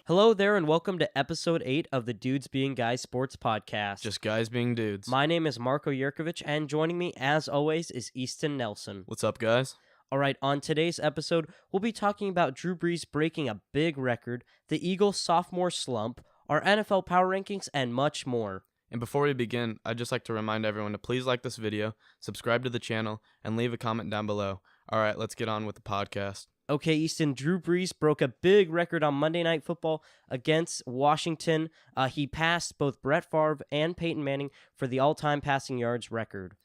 Hello there, and welcome to episode 8 of the Dudes Being Guys Sports Podcast. Just guys being dudes. My name is Marco Yurkovich, and joining me, as always, is Easton Nelson. What's up, guys? All right, on today's episode, we'll be talking about Drew Brees breaking a big record, the Eagles' sophomore slump, our NFL power rankings, and much more. And before we begin, I'd just like to remind everyone to please like this video, subscribe to the channel, and leave a comment down below. All right, let's get on with the podcast. Okay, Easton, Drew Brees broke a big record on Monday Night Football against Washington. He passed both Brett Favre and Peyton Manning for the all-time passing yards record.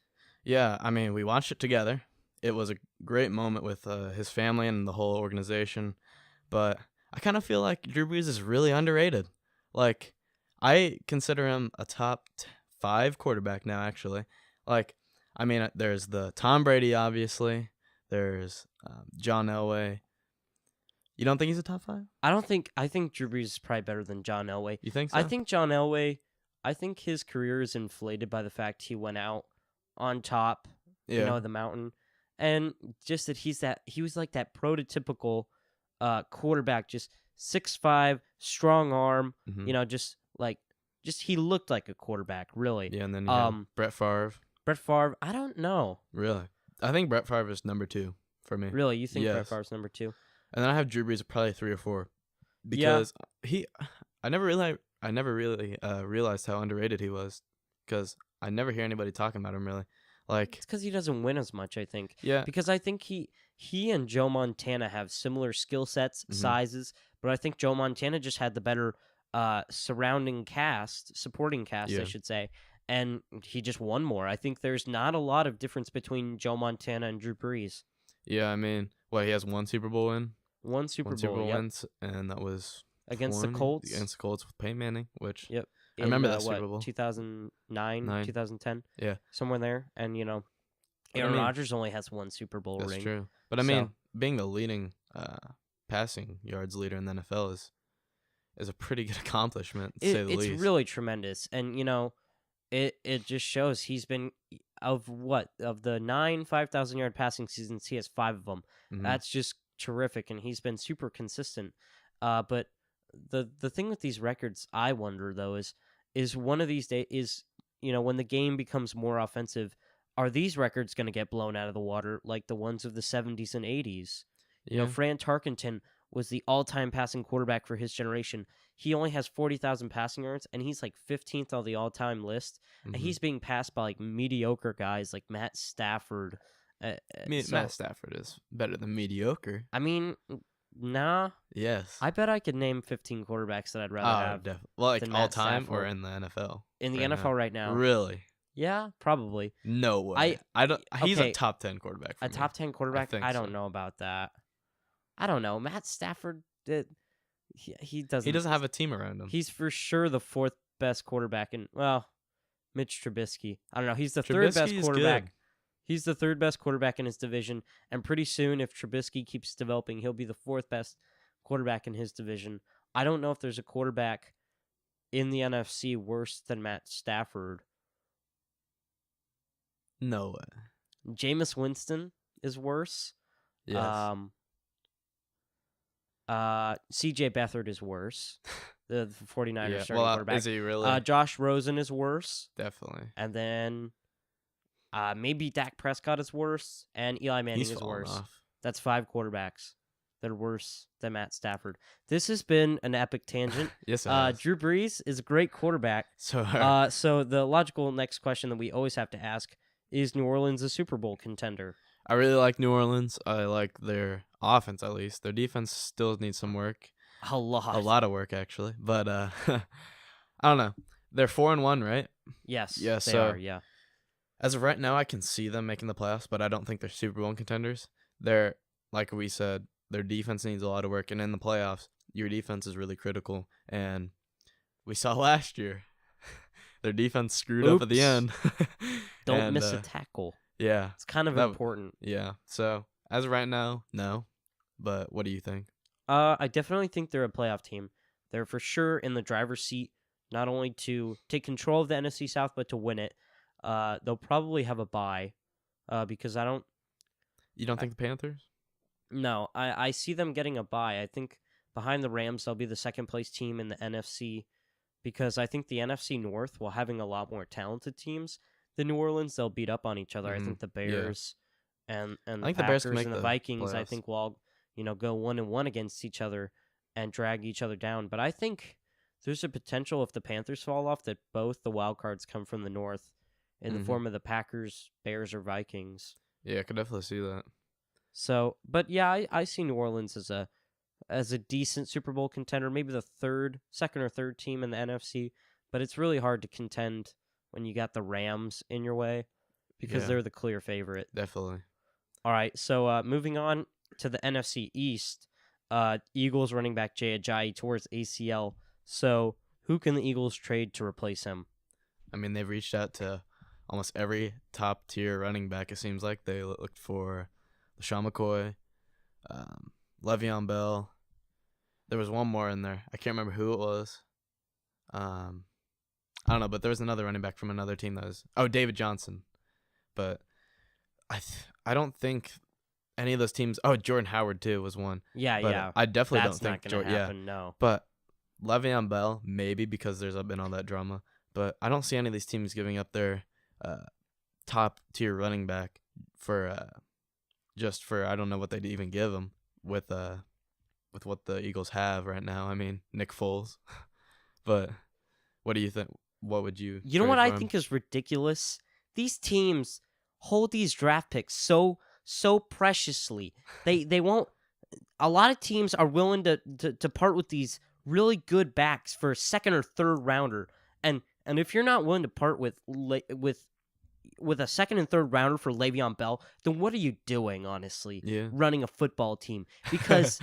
Yeah, I mean, we watched it together. It was a great moment with his family and the whole organization. But I kind of feel like Drew Brees is really underrated. Like, I consider him a top 5 quarterback now, actually. Like, I mean, there's the Tom Brady, obviously. There's John Elway. You don't think he's a top 5? I think Drew Brees is probably better than John Elway. You think so? I think John Elway, his career is inflated by the fact he went out on top, of the mountain. And just that he was like that prototypical quarterback, just 6'5", strong arm, he looked like a quarterback, really. Yeah, and then Brett Favre. Brett Favre, I don't know. Really? I think Brett Favre is number 2 for me. Really? You think Yes. Brett Favre's number 2? And then I have Drew Brees at probably 3 or 4. Because I never really realized how underrated he was. Because I never hear anybody talking about him, really. Like, It's because he doesn't win as much, I think. yeah. Because I think he and Joe Montana have similar skill sets, sizes, but I think Joe Montana just had the better supporting cast, I should say, and he just won more. I think there's not a lot of difference between Joe Montana and Drew Brees. Yeah, I mean, he has one Super Bowl win? One Super Bowl wins, and that was against the Colts. Against the Colts with Peyton Manning, which Yep. I remember that Super Bowl. 2009, 2010? Yeah. Somewhere there. And, Aaron Rodgers only has one Super Bowl ring. That's true. But, I mean, being the leading passing yards leader in the NFL is a pretty good accomplishment, to say the least. It's really tremendous. And, it just shows he's been, of the 9 5,000-yard passing seasons, he has 5 of them. Mm-hmm. That's just terrific, and he's been super consistent. But the thing with these records, I wonder, though, is one of these days, when the game becomes more offensive, are these records going to get blown out of the water like the ones of the 70s and 80s? Yeah. Fran Tarkenton was the all-time passing quarterback for his generation. He only has 40,000 passing yards, and he's like 15th on the all-time list. Mm-hmm. And he's being passed by like mediocre guys like Matt Stafford. Matt Stafford is better than mediocre. I mean, nah. Yes. I bet I could name 15 quarterbacks that I'd rather have. Definitely. Well, like than all Matt time Stafford. Or in the NFL? In the NFL right now. Really? Yeah, probably. No way. I don't. He's okay, a top 10 quarterback. For a me. top 10 quarterback? think I don't so. know about that. I don't know. Matt Stafford, he doesn't. He doesn't have a team around him. He's for sure the 4th best quarterback in. Well, Mitch Trubisky. I don't know. He's the 3rd best quarterback. Good. He's the 3rd best quarterback in his division, and pretty soon, if Trubisky keeps developing, he'll be the 4th best quarterback in his division. I don't know if there's a quarterback in the NFC worse than Matt Stafford. No way. Jameis Winston is worse. Yes. CJ Beathard is worse. The 49ers starting well, quarterback. is he really? Josh Rosen is worse. Definitely. And then maybe Dak Prescott is worse, and Eli Manning is worse. Off. That's 5 quarterbacks that are worse than Matt Stafford. This has been an epic tangent. Yes, it has. Drew Brees is a great quarterback. So the logical next question that we always have to ask is New Orleans a Super Bowl contender? I really like New Orleans. I like their offense, at least. Their defense still needs some work. A lot of work, actually. But I don't know. They're 4-1, right? Yes, Yeah, they so are, yeah. As of right now, I can see them making the playoffs, but I don't think they're Super Bowl contenders. They're, like we said, their defense needs a lot of work. And in the playoffs, your defense is really critical. And we saw last year, their defense screwed up at the end. Don't miss a tackle. Yeah. It's kind of important. Yeah. So, as of right now, no. But what do you think? I definitely think they're a playoff team. They're for sure in the driver's seat, not only to take control of the NFC South, but to win it. They'll probably have a bye because You don't think the Panthers? No, I see them getting a bye. I think Behind the Rams, they'll be the second place team in the NFC because I think the NFC North, while having a lot more talented teams than New Orleans, they'll beat up on each other. I think the Bears and the Packers and the Vikings, playoffs. I think will all, go 1-1 against each other and drag each other down. But I think there's a potential if the Panthers fall off that both the wild cards come from the North in the form of the Packers, Bears, or Vikings. Yeah, I could definitely see that. So, but yeah, I see New Orleans as a decent Super Bowl contender, maybe the second or third team in the NFC, but it's really hard to contend when you got the Rams in your way because they're the clear favorite. Definitely. All right, so moving on to the NFC East, Eagles running back Jay Ajayi tore his ACL. So who can the Eagles trade to replace him? I mean, they've reached out to almost every top-tier running back, it seems like. They looked for LaShawn McCoy, Le'Veon Bell. There was one more in there. I can't remember who it was. I don't know, but there was another running back from another team that was... Oh, David Johnson. But I don't think any of those teams... Oh, Jordan Howard, too, was one. Yeah. I definitely don't think Jordan... That's not going to happen, no. But Le'Veon Bell, maybe, because there's been all that drama. But I don't see any of these teams giving up their top-tier running back for... just for, I don't know what they'd even give him with what the Eagles have right now. I mean, Nick Foles. But what do you think? What would you... You know what I think is ridiculous? These teams hold these draft picks so preciously. They won't... A lot of teams are willing to part with these really good backs for a second or third rounder. And if you're not willing to part with a second and third rounder for Le'Veon Bell, then what are you doing, honestly? Yeah. Running a football team. Because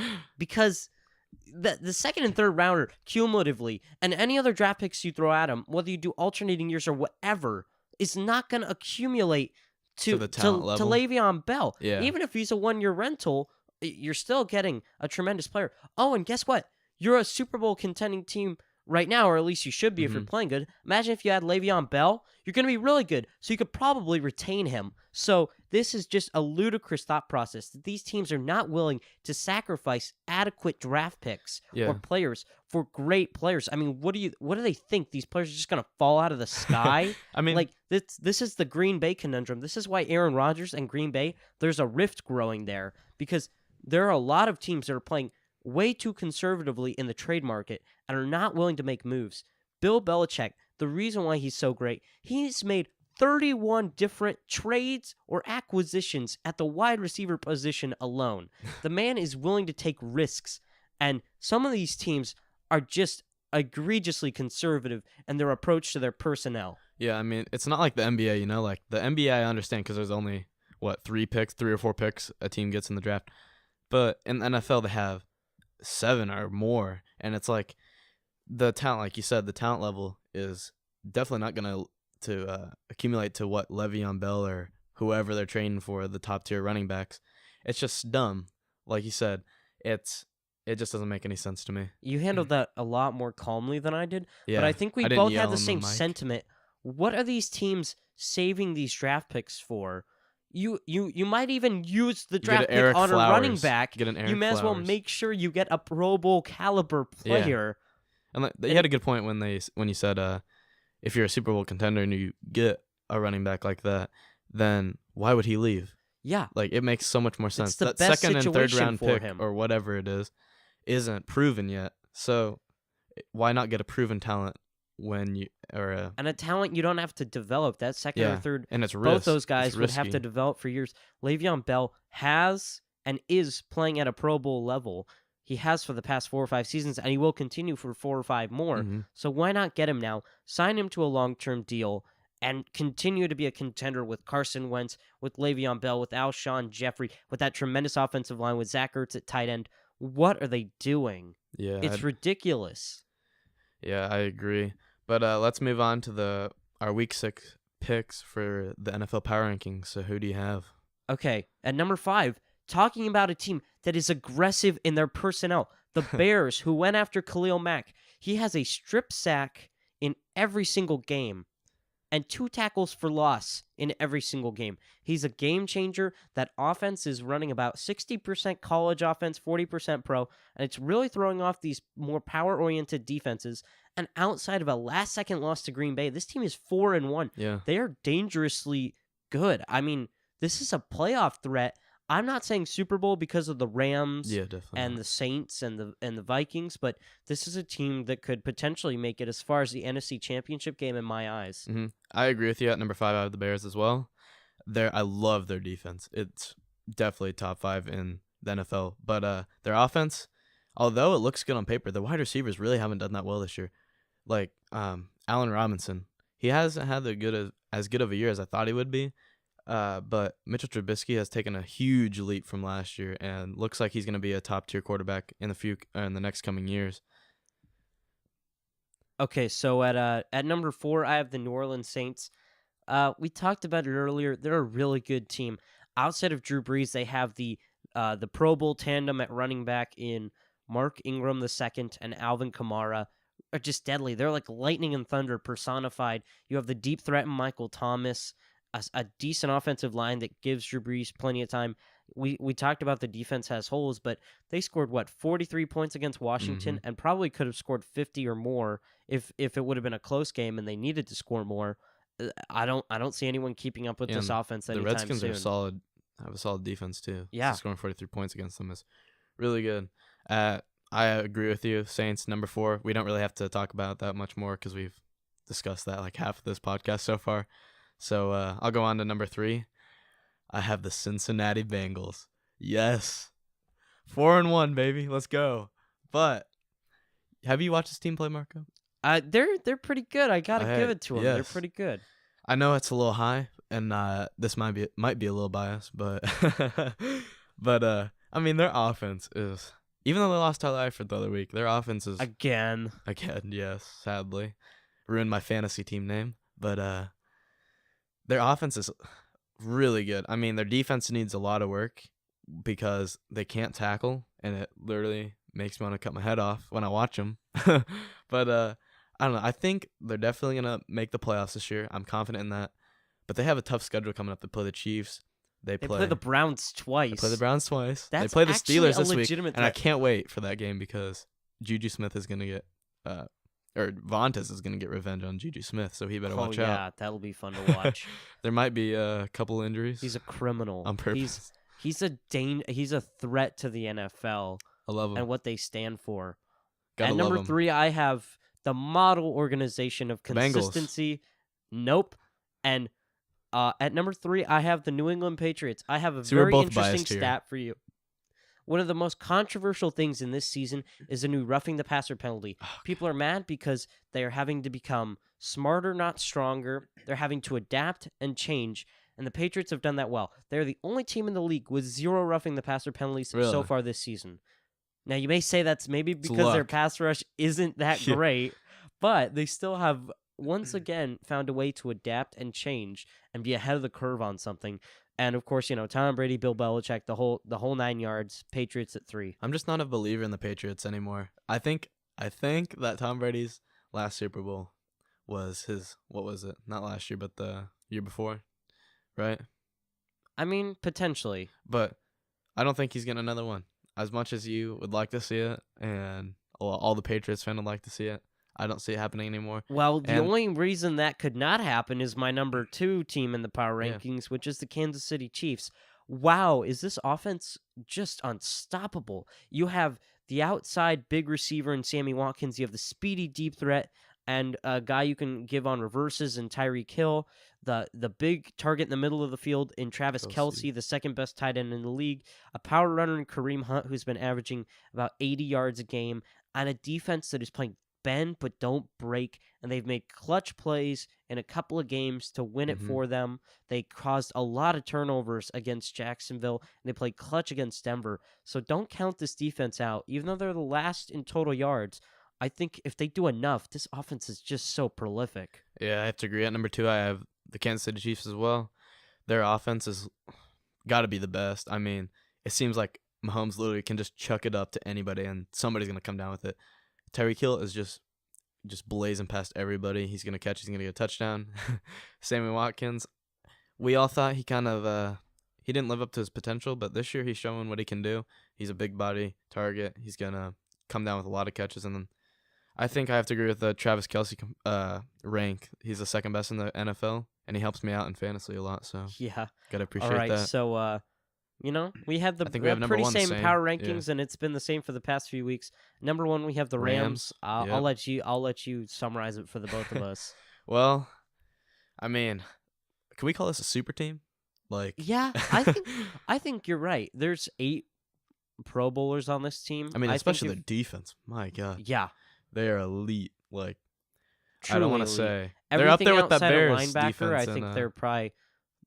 the second and third rounder, cumulatively, and any other draft picks you throw at them, whether you do alternating years or whatever, is not going to accumulate to Le'Veon Bell. Yeah. Even if he's a one-year rental, you're still getting a tremendous player. Oh, and guess what? You're a Super Bowl contending team right now, or at least you should be if you're playing good. Imagine if you had Le'Veon Bell. You're going to be really good, so you could probably retain him. So this is just a ludicrous thought process that these teams are not willing to sacrifice adequate draft picks or players for great players. I mean, what do they think? These players are just going to fall out of the sky? I mean, like this is the Green Bay conundrum. This is why Aaron Rodgers and Green Bay, there's a rift growing there because there are a lot of teams that are playing way too conservatively in the trade market and are not willing to make moves. Bill Belichick, the reason why he's so great, he's made 31 different trades or acquisitions at the wide receiver position alone. The man is willing to take risks, and some of these teams are just egregiously conservative in their approach to their personnel. Yeah, I mean, it's not like the NBA, like the NBA I understand because there's only, 3 or 4 picks a team gets in the draft. But in the NFL, they have 7 or more, and it's like the talent, like you said, the talent level is definitely not going to accumulate to what Le'Veon Bell or whoever they're training for, the top tier running backs. It's just dumb. Like you said, it just doesn't make any sense to me. You handled that a lot more calmly than I did, yeah, but I think we both had the same sentiment. What are these teams saving these draft picks for? You might even use the draft pick on a running back. You may as well make sure you get a Pro Bowl caliber player. Yeah. And you had a good point when you said if you're a Super Bowl contender and you get a running back like that, then why would he leave? Yeah. Like, it makes so much more sense. That second and third round pick him. or whatever it is isn't proven yet. So why not get a proven talent when you and a talent you don't have to develop? That second or third, and it's both those guys would have to develop for years. Le'Veon Bell has and is playing at a Pro Bowl level. He has for the past 4 or 5 seasons, and he will continue for 4 or 5 more. Mm-hmm. So why not get him now, sign him to a long-term deal, and continue to be a contender with Carson Wentz, with Le'Veon Bell, with Alshon Jeffrey, with that tremendous offensive line, with Zach Ertz at tight end. What are they doing? Yeah, it's ridiculous. Yeah, I agree. But let's move on to our Week 6 picks for the NFL Power Rankings. So who do you have? Okay, at number 5, talking about a team that is aggressive in their personnel. The Bears, who went after Khalil Mack. He has a strip sack in every single game. and 2 tackles for loss in every single game. He's a game changer. That offense is running about 60% college offense, 40% pro, and it's really throwing off these more power-oriented defenses. And outside of a last-second loss to Green Bay, this team is 4-1. Yeah. They are dangerously good. I mean, this is a playoff threat. I'm not saying Super Bowl because of the Rams and the Saints and the Vikings, but this is a team that could potentially make it as far as the NFC Championship game in my eyes. Mm-hmm. I agree with you at number 5 out of the Bears as well. I love their defense. It's definitely top 5 in the NFL. But their offense, although it looks good on paper, the wide receivers really haven't done that well this year. Like Allen Robinson, he hasn't had as good of a year as I thought he would be. But Mitchell Trubisky has taken a huge leap from last year and looks like he's going to be a top-tier quarterback in the next coming years. Okay, so at number 4, I have the New Orleans Saints. We talked about it earlier. They're a really good team. Outside of Drew Brees, they have the Pro Bowl tandem at running back in Mark Ingram II and Alvin Kamara. Are just deadly. They're like lightning and thunder personified. You have the deep threat in Michael Thomas. A decent offensive line that gives Drew Brees plenty of time. We talked about the defense has holes, but they scored 43 points against Washington, and probably could have scored 50 or more if it would have been a close game and they needed to score more. I don't see anyone keeping up with this offense anytime soon. The Redskins are solid. Have a solid defense too. Yeah, so scoring 43 points against them is really good. I agree with you. Saints number 4. We don't really have to talk about that much more because we've discussed that like half of this podcast so far. So I'll go on to number 3. I have the Cincinnati Bengals. Yes. 4-1, baby. Let's go. But have you watched this team play, Marco? They're pretty good. I gotta give it to them. Yes. They're pretty good. I know it's a little high, and this might be a little biased, but but I mean their offense is, even though they lost Tyler Eifert the other week, their offense is again, yes, sadly ruined my fantasy team name, but their offense is really good. I mean, their defense needs a lot of work because they can't tackle, and it literally makes me want to cut my head off when I watch them. But I don't know. I think they're definitely going to make the playoffs this year. I'm confident in that. But they have a tough schedule coming up. They play the Chiefs. They play the Browns twice. They play the Browns twice. That's they play the Steelers this week. And I can't wait for that game because Juju Smith is going to get or Vontaze is going to get revenge on Juju Smith, so he better watch out. Yeah, that'll be fun to watch. There might be a couple injuries. He's a criminal. On purpose. He's a threat to the NFL. I love him. And what they stand for. Gotta At love number him. 3, I have the model organization of consistency. Nope. And at number 3, I have the New England Patriots. I have a very interesting stat for you. One of the most controversial things in this season is the new roughing the passer penalty. People are mad because they are having to become smarter, not stronger. They're having to adapt and change, and the Patriots have done that well. They're the only team in the league with 0 roughing the passer penalties so far this season. Now, you may say that's maybe because their pass rush isn't that great, but they still have once again found a way to adapt and change and be ahead of the curve on something. And of course, Tom Brady, Bill Belichick, the whole 9 yards. Patriots at 3. I'm just not a believer in the Patriots anymore. I think that Tom Brady's last Super Bowl was his. What was it? Not last year, but the year before, right? I mean, potentially, but I don't think he's getting another one. As much as you would like to see it, and all the Patriots fans would like to see it, I don't see it happening anymore. Well, the only reason that could not happen is my number 2 team in the power rankings, which is the Kansas City Chiefs. Wow, is this offense just unstoppable? You have the outside big receiver in Sammy Watkins. You have the speedy deep threat and a guy you can give on reverses in Tyreek Hill. The big target in the middle of the field in Travis Kelce, the second best tight end in the league. A power runner in Kareem Hunt, who's been averaging about 80 yards a game. And a defense that is playing bend but don't break, and they've made clutch plays in a couple of games to win it for them. They caused a lot of turnovers against Jacksonville, and they played clutch against Denver. So don't count this defense out. Even though they're the last in total yards, I think if they do enough, this offense is just so prolific. Yeah, I have to agree. At number 2, I have the Kansas City Chiefs as well. Their offense has got to be the best. I mean, it seems like Mahomes literally can just chuck it up to anybody, and somebody's going to come down with it. Tyreek Hill is just just blazing past everybody. He's going to catch. He's going to get a touchdown. Sammy Watkins, we all thought he kind of he didn't live up to his potential, but this year he's showing what he can do. He's a big body target. He's going to come down with a lot of catches. And then I think I have to agree with the Travis Kelce rank. He's the second best in the NFL, and he helps me out in fantasy a lot. So yeah, gotta appreciate all right. that. So we have the we have pretty one, same same power rankings, and it's been the same for the past few weeks. Number 1, we have the Rams. Yep. I'll let you summarize it for the both of us. Well, I mean, can we call this a super team? Like, yeah, I think you're right. There's 8 Pro Bowlers on this team. I mean, especially their defense. My God. Yeah. They are elite. Like, Truly I don't want to elite. say. Everything they're up there with that outside of Bears linebacker, defense. I think they're probably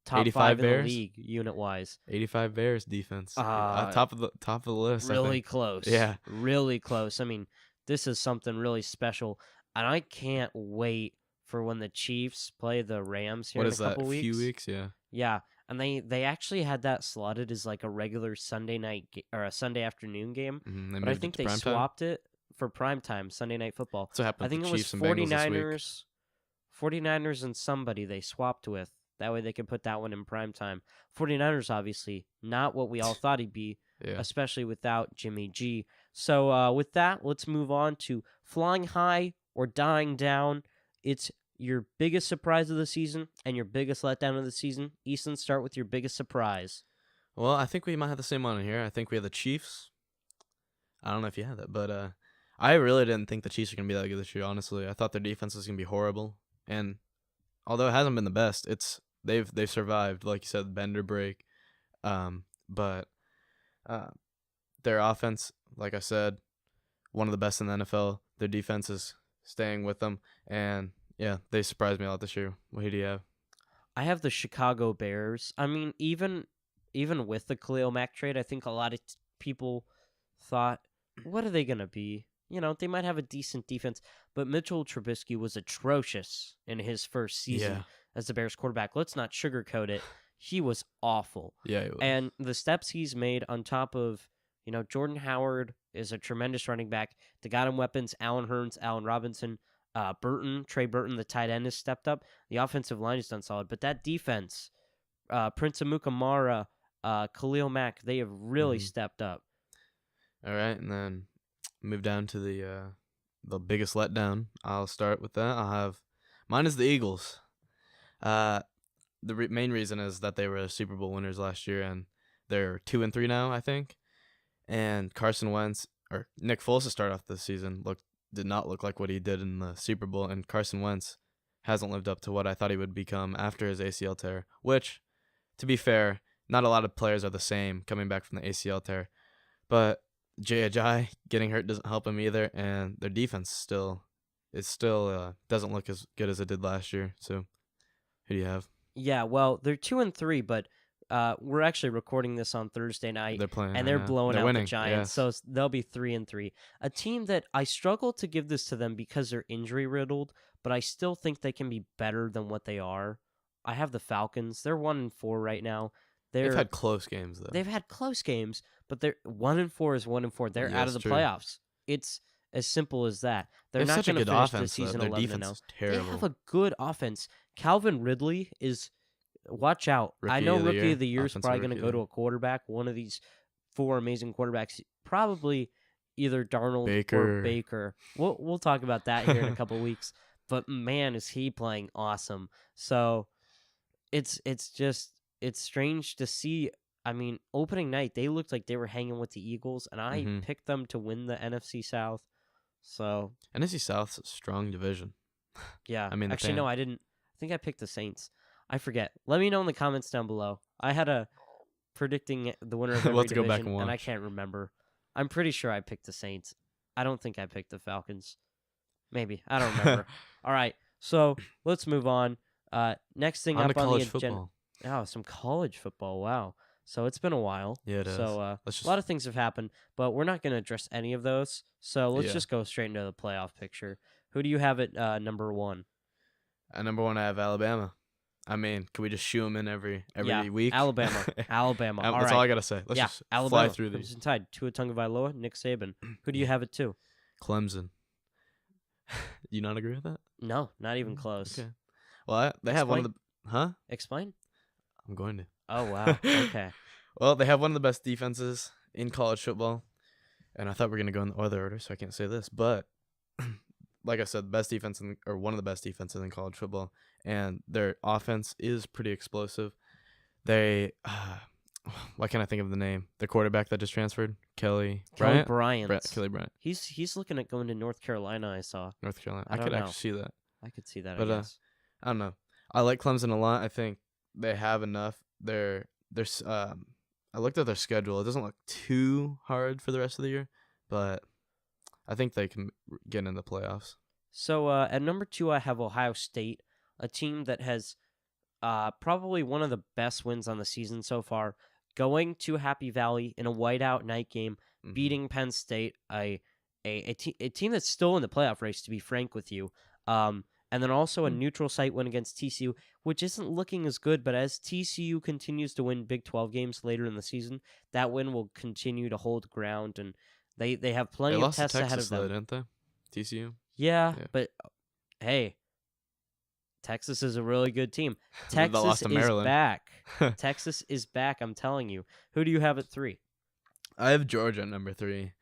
top 85 5 in Bears? the league unit-wise. 85 Bears defense. Top of the list. Really close. Yeah. Really close. I mean, this is something really special, and I can't wait for when the Chiefs play the Rams here in a couple weeks. A few weeks, yeah. Yeah, and they actually had that slotted as like a regular Sunday night or a Sunday afternoon game, but I think they swapped it for primetime Sunday Night Football. That's what happened. I think with it Chiefs was and Bengals 49ers and somebody they swapped with. That way they could put that one in primetime. 49ers, obviously, not what we all thought he'd be, especially without Jimmy G. So with that, let's move on to flying high or dying down. It's your biggest surprise of the season and your biggest letdown of the season. Easton, start with your biggest surprise. Well, I think we might have the same one in here. I think we have the Chiefs. I don't know if you have that, but I really didn't think the Chiefs were going to be that good this year, honestly. I thought their defense was going to be horrible. And although it hasn't been the best, they've survived, like you said, bend or break. But their offense, like I said, one of the best in the NFL. Their defense is staying with them. And, yeah, they surprised me a lot this year. What do you have? I have the Chicago Bears. I mean, even with the Khalil Mack trade, I think a lot of people thought, what are they going to be? You know, they might have a decent defense, but Mitchell Trubisky was atrocious in his first season as the Bears quarterback. Let's not sugarcoat it. He was awful. Yeah, he was. And the steps he's made on top of, Jordan Howard is a tremendous running back. They got him weapons, Allen Hurns, Allen Robinson, Trey Burton, the tight end, has stepped up. The offensive line has done solid. But that defense, Prince Amukamara, Khalil Mack, they have really stepped up. All right, and then move down to the biggest letdown. I'll start with that. Mine is the Eagles. The main reason is that they were Super Bowl winners last year, and they're 2-3 now, I think. And Carson Wentz or Nick Foles to start off this season did not look like what he did in the Super Bowl, and Carson Wentz hasn't lived up to what I thought he would become after his ACL tear. Which, to be fair, not a lot of players are the same coming back from the ACL tear, but Jay Ajayi getting hurt doesn't help him either, and their defense still doesn't look as good as it did last year. So, who do you have? Yeah, well, they're 2-3, but we're actually recording this on Thursday night. They're playing, and they're blowing out winning, the Giants, so they'll be 3-3. A team that I struggle to give this to them because they're injury riddled, but I still think they can be better than what they are. I have the Falcons. They're 1-4 right now. They've had close games though. They've had close games, but they're 1-4 is 1-4. They're out of the playoffs. It's as simple as that. They're not going to finish the season 11-0. They have a good offense. Calvin Ridley is. Watch out. I know Rookie of the Year is probably going to go to a quarterback, one of these 4 amazing quarterbacks, probably either Darnold or Baker. We'll talk about that here in a couple weeks. But man, is he playing awesome. So it's strange to see. I mean, opening night, they looked like they were hanging with the Eagles, and I picked them to win the NFC South. So NFC South's a strong division. Yeah. I mean, actually, no, I didn't. I think I picked the Saints. I forget. Let me know in the comments down below. I had a predicting the winner of every division, go back and I can't remember. I'm pretty sure I picked the Saints. I don't think I picked the Falcons. Maybe. I don't remember. All right. So let's move on. Next thing up on the agenda. Oh, some college football. Wow. So it's been a while. Yeah, it is. So a lot of things have happened, but we're not going to address any of those. So let's just go straight into the playoff picture. Who do you have at number 1? At number 1, I have Alabama. I mean, can we just shoo them in every week? Alabama. That's all I got to say. Let's just fly through these. Crimson Tide, Tua Tagovailoa, Nick Saban. Who do you have at 2? Clemson. Do you not agree with that? No, not even close. Okay. Well, they have one of the... Huh? Explain. I'm going to. Oh, wow. Okay. Well, they have one of the best defenses in college football. And I thought we were going to go in the other order, so I can't say this. But, like I said, best defense or one of the best defenses in college football. And their offense is pretty explosive. They... why can't I think of the name? The quarterback that just transferred? Kelly Bryant? Kelly Bryant. He's looking at going to North Carolina, I saw. North Carolina. I could actually see that. I could see that, but, I guess. I don't know. I like Clemson a lot. I think they have enough. I looked at their schedule. It doesn't look too hard for the rest of the year, but I think they can get in the playoffs. So at number 2, I have Ohio State, a team that has probably one of the best wins on the season so far, going to Happy Valley in a whiteout night game, beating Penn State, a team that's still in the playoff race, to be frank with you. And then also a neutral site win against TCU, which isn't looking as good, but as TCU continues to win Big 12 games later in the season, that win will continue to hold ground, and they have plenty of tests ahead of them. Though, didn't they? TCU? Yeah, but hey, Texas is a really good team. Texas is back. Texas is back, I'm telling you. Who do you have at 3? I have Georgia at number 3.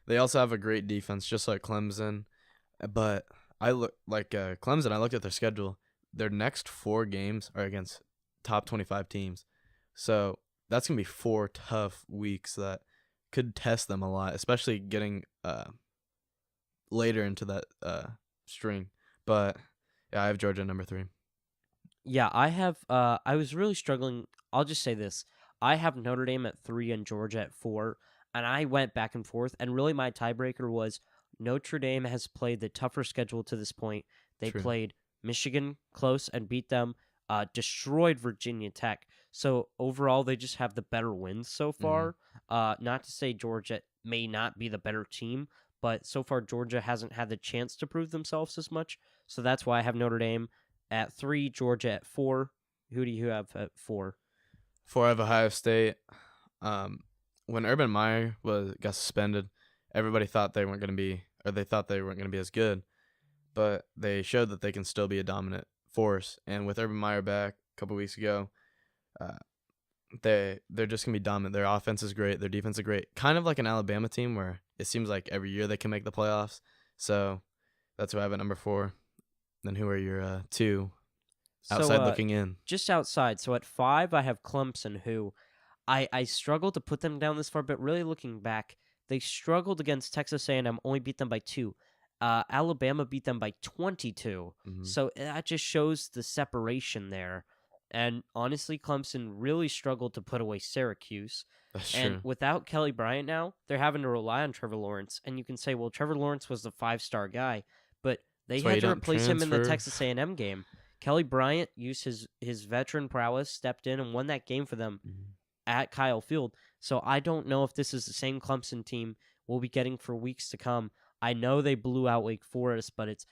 They also have a great defense, just like Clemson, but... I look like Clemson. I looked at their schedule. Their next 4 games are against top 25 teams, so that's gonna be 4 tough weeks that could test them a lot, especially getting later into that string. But yeah, I have Georgia number 3. Yeah, I have. I was really struggling. I'll just say this: I have Notre Dame at 3 and Georgia at 4, and I went back and forth. And really, my tiebreaker was. Notre Dame has played the tougher schedule to this point. They played Michigan close and beat them, destroyed Virginia Tech. So overall, they just have the better wins so far. Not to say Georgia may not be the better team, but so far Georgia hasn't had the chance to prove themselves as much. So that's why I have Notre Dame at 3, Georgia at 4. Who do you have at 4? 4, I have Ohio State. When Urban Meyer got suspended, everybody thought they weren't going to be as good, but they showed that they can still be a dominant force. And with Urban Meyer back a couple weeks ago, they're just going to be dominant. Their offense is great. Their defense is great. Kind of like an Alabama team where it seems like every year they can make the playoffs. So that's who I have at number 4. Then who are your 2 outside looking in? Just outside. So at 5, I have Clemson, who I struggled to put them down this far, but really looking back, they struggled against Texas A&M, only beat them by 2. Alabama beat them by 22. So that just shows the separation there. And honestly, Clemson really struggled to put away Syracuse. That's and true. Without Kelly Bryant now, they're having to rely on Trevor Lawrence. And you can say, well, Trevor Lawrence was the 5-star guy, but they had to replace him in the Texas A&M game. Kelly Bryant used his veteran prowess, stepped in, and won that game for them at Kyle Field. So I don't know if this is the same Clemson team we'll be getting for weeks to come. I know they blew out Wake Forest, but it's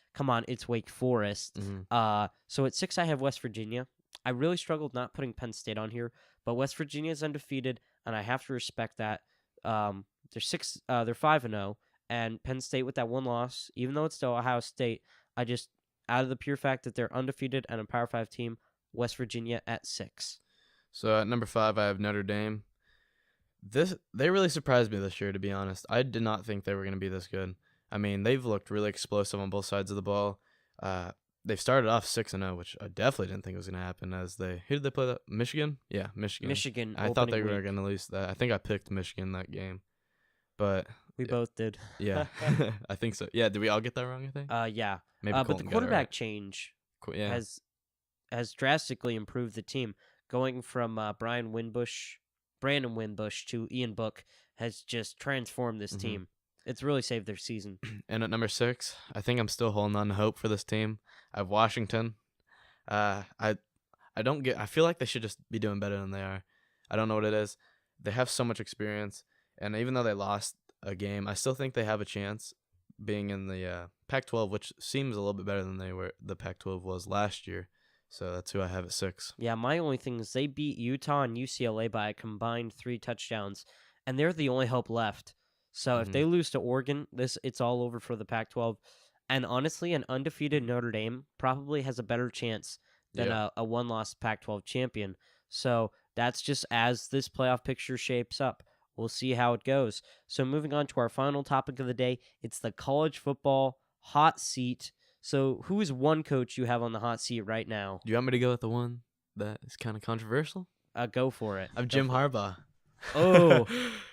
Wake Forest. So at 6, I have West Virginia. I really struggled not putting Penn State on here, but West Virginia is undefeated, and I have to respect that. They're 5-0, and Penn State with that one loss, even though it's to Ohio State, I just out of the pure fact that they're undefeated and a Power 5 team, West Virginia at 6. So at number 5, I have Notre Dame. They really surprised me this year, to be honest. I did not think they were going to be this good. I mean, they've looked really explosive on both sides of the ball. They've started off 6-0, which I definitely didn't think was going to happen. Who did they play? That Michigan? Yeah, Michigan. Michigan. I thought they were going to lose that. I think I picked Michigan that game, but we both did. Yeah, I think so. Yeah, did we all get that wrong? I think. Yeah. Maybe but the quarterback change has drastically improved the team. Going from Brandon Wimbush to Ian Book has just transformed this team. It's really saved their season. And at number 6, I think I'm still holding on to hope for this team. I have Washington. I feel like they should just be doing better than they are. I don't know what it is. They have so much experience, and even though they lost a game, I still think they have a chance being in the Pac-12, which seems a little bit better than the Pac-12 was last year. So that's who I have at 6. Yeah, my only thing is they beat Utah and UCLA by a combined 3 touchdowns, and they're the only hope left. So if they lose to Oregon, it's all over for the Pac-12. And honestly, an undefeated Notre Dame probably has a better chance than a one-loss Pac-12 champion. So that's just as this playoff picture shapes up. We'll see how it goes. So moving on to our final topic of the day, it's the college football hot seat. So who is one coach you have on the hot seat right now? Do you want me to go with the one that is kind of controversial? Go for it. I'm Jim Harbaugh. Oh,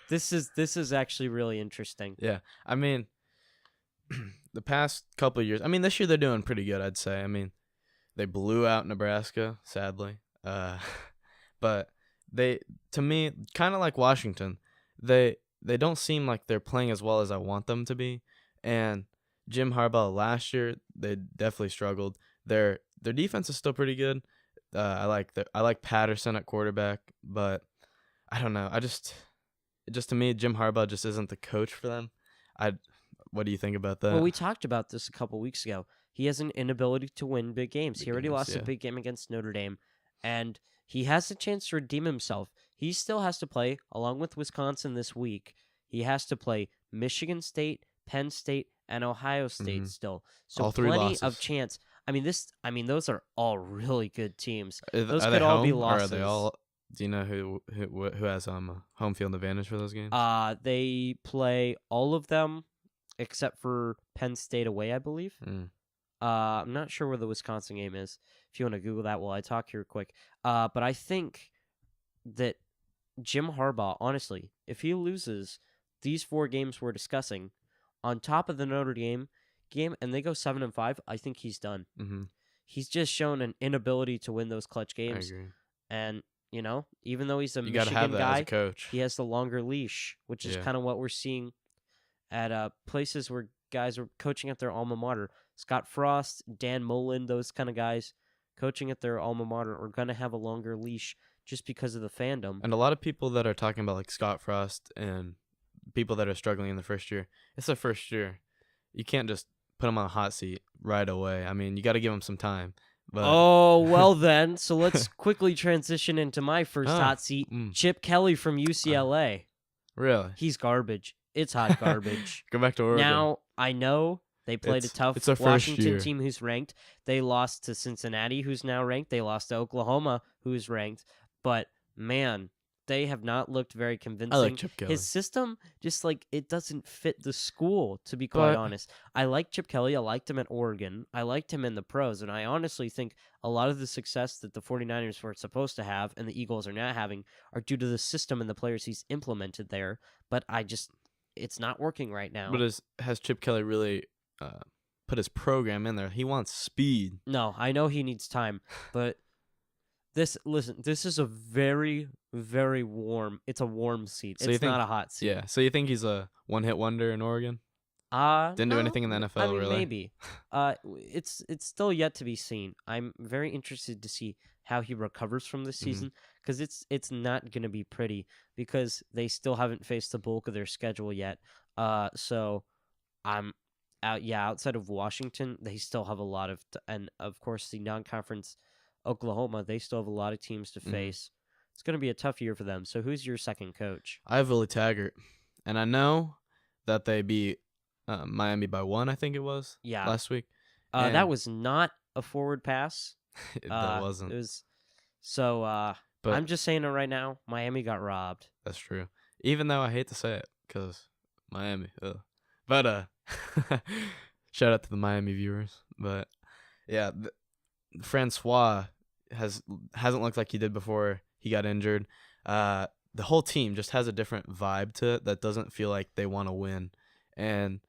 this is actually really interesting. Yeah, I mean, the past couple of years. I mean, this year they're doing pretty good, I'd say. I mean, they blew out Nebraska, sadly. But to me, kind of like Washington, they don't seem like they're playing as well as I want them to be. And Jim Harbaugh last year, they definitely struggled. Their defense is still pretty good. I like Patterson at quarterback, but I don't know. Just to me, Jim Harbaugh just isn't the coach for them. What do you think about that? Well, we talked about this a couple weeks ago. He has an inability to win big games. He already lost a big game against Notre Dame, and he has a chance to redeem himself. He still has to play, along with Wisconsin this week. He has to play Michigan State, Penn State, and Ohio State still. So all three plenty losses. of chance. I mean, those are all really good teams. Those could all be losses. Or are they all? Do you know who has home field advantage for those games? They play all of them except for Penn State away, I believe. I'm not sure where the Wisconsin game is. If you want to Google that while I talk here quick. But I think that Jim Harbaugh, honestly, if he loses these 4 games we're discussing, on top of the Notre Dame game, and they go 7-5, I think he's done. Mm-hmm. He's just shown an inability to win those clutch games. I agree. And, even though he's a you Michigan have that guy, as a coach. he has the longer leash, which is kind of what we're seeing at places where guys are coaching at their alma mater. Scott Frost, Dan Mullen, those kind of guys coaching at their alma mater are going to have a longer leash just because of the fandom. And a lot of people that are talking about like Scott Frost and people that are struggling in the first year, it's their first year. You can't just put them on a hot seat right away. I mean, you got to give them some time. But... Oh, well then. So let's quickly transition into my first hot seat. Chip Kelly from UCLA. Really? He's garbage. It's hot garbage. Go back to Oregon. Now, I know they played a tough Washington team who's ranked. They lost to Cincinnati, who's now ranked. They lost to Oklahoma, who's ranked. But, man, they have not looked very convincing. I like Chip Kelly. His system, just it doesn't fit the school, to be quite honest. I like Chip Kelly. I liked him at Oregon. I liked him in the pros. And I honestly think a lot of the success that the 49ers were supposed to have and the Eagles are now having are due to the system and the players he's implemented there. But it's not working right now. But has Chip Kelly really put his program in there? He wants speed. No, I know he needs time, but this is a very, very warm. It's a warm seat. So it's not a hot seat. Yeah. So you think he's a one-hit wonder in Oregon? Didn't do anything in the NFL, I mean, really. Maybe. It's still yet to be seen. I'm very interested to see how he recovers from this season because it's not going to be pretty because they still haven't faced the bulk of their schedule yet. So I'm out. Yeah, outside of Washington, they still have a lot of, and of course the non-conference Oklahoma, they still have a lot of teams to face. It's going to be a tough year for them. So who's your second coach? I have Willie Taggart, and I know that they beat Miami by 1, I think it was. Yeah. Last week. That was not a forward pass. That wasn't. It was. So but I'm just saying it right now. Miami got robbed. That's true. Even though I hate to say it, because Miami. But shout out to the Miami viewers. But yeah, Francois hasn't looked like he did before he got injured. The whole team just has a different vibe to it that doesn't feel like they want to win. And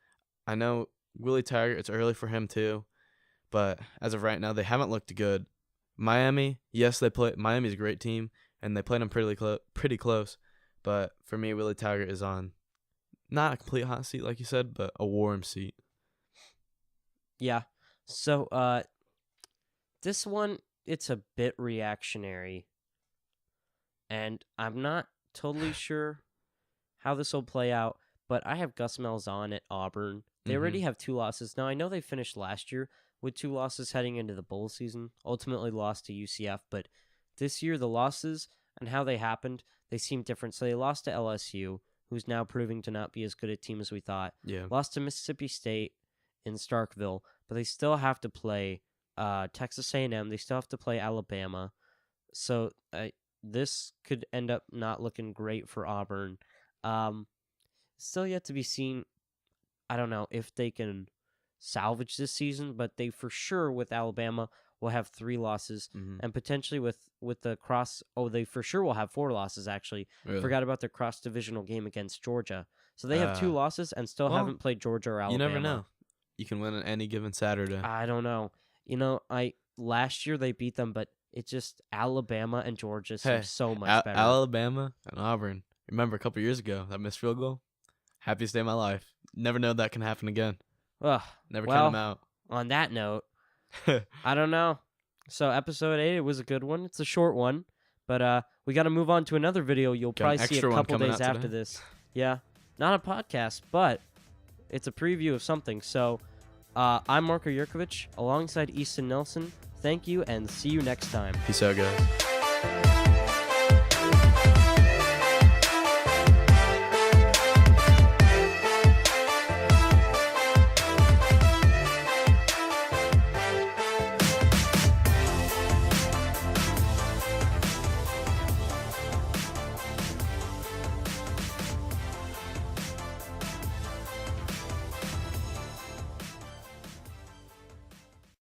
I know Willie Taggart, it's early for him too, but as of right now, they haven't looked good. Miami, yes, Miami's a great team, and they played them pretty close. But for me, Willie Taggart is on not a complete hot seat, like you said, but a warm seat. Yeah. So this one, it's a bit reactionary, and I'm not totally sure how this will play out, but I have Gus Malzahn at Auburn. They already have 2 losses. Now, I know they finished last year with 2 losses heading into the bowl season, ultimately lost to UCF, but this year the losses and how they happened, they seem different. So they lost to LSU, who's now proving to not be as good a team as we thought. Yeah. Lost to Mississippi State in Starkville, but they still have to play Texas A&M. They still have to play Alabama. So this could end up not looking great for Auburn. Still yet to be seen. I don't know if they can salvage this season, but they for sure with Alabama will have 3 losses, and potentially with the cross. Oh, they for sure will have 4 losses. Actually, Really? Forgot about their cross divisional game against Georgia. So they have 2 losses and still haven't played Georgia or Alabama. You never know. You can win on any given Saturday. I don't know. Last year they beat them, but it's just Alabama and Georgia seem so much better. Alabama and Auburn. Remember a couple years ago that missed field goal? Happiest day of my life. Never know that can happen again. Ugh, Never count them out. On that note, I don't know. So episode 8, it was a good one. It's a short one, but we got to move on to another video. You'll probably see a couple days after this. Yeah, not a podcast, but it's a preview of something. So I'm Marko Yurkovich alongside Easton Nelson. Thank you, and see you next time. Peace out, guys.